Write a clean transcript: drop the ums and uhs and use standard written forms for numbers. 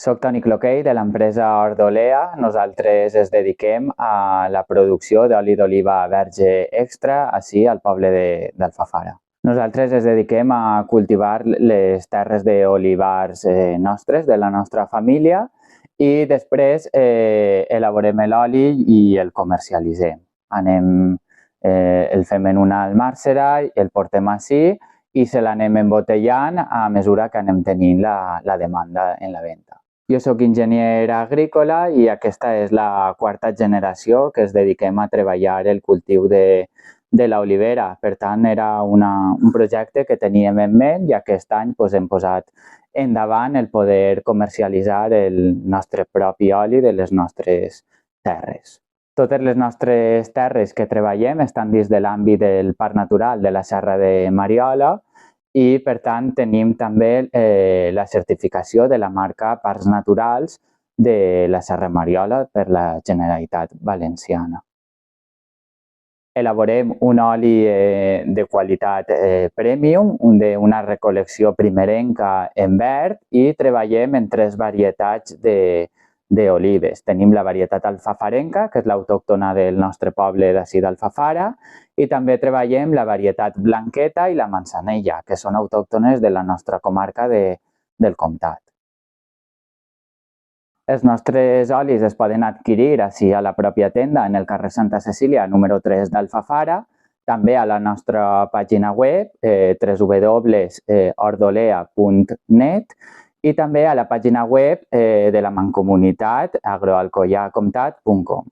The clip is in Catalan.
Soc Toni Cloquei de l'empresa Ordolea. Nosaltres ens dediquem a la producció d'oli d'oliva verge extra ací al poble d'Alfafara. Nosaltres ens dediquem a cultivar les terres d'olivars nostres, de la nostra família, i després elaborem l'oli i el comercialitzem. El fem en una almàssera, el portem ací i se l'anem embotellant a mesura que anem tenint la demanda en la venda. Jo soc enginyer agrícola i aquesta és la quarta generació que ens dediquem a treballar el cultiu de l'olivera. Per tant, era un projecte que teníem en ment i aquest any hem posat endavant el poder comercialitzar el nostre propi oli de les nostres terres. Totes les nostres terres que treballem estan dins de l'àmbit del Parc Natural de la Serra de Mariola i, per tant, tenim també la certificació de la marca Parcs Naturals de la Serra de Mariola per la Generalitat Valenciana. Elaborem un oli de qualitat premium, d'una recol·lecció primerenca en verd, i treballem en 3 varietats d'olives. Tenim la varietat alfafarenca, que és l'autòctona del nostre poble d'ací d'Alfafara, i també treballem la varietat blanqueta i la manzanella, que són autòctones de la nostra comarca del Comtat. Els nostres olis es poden adquirir ací a la pròpia tenda en el carrer Santa Cecília, número 3 d'Alfafara, també a la nostra pàgina web www.ordolea.net i també a la pàgina web de la Mancomunitat agroalcoiacomtat.com.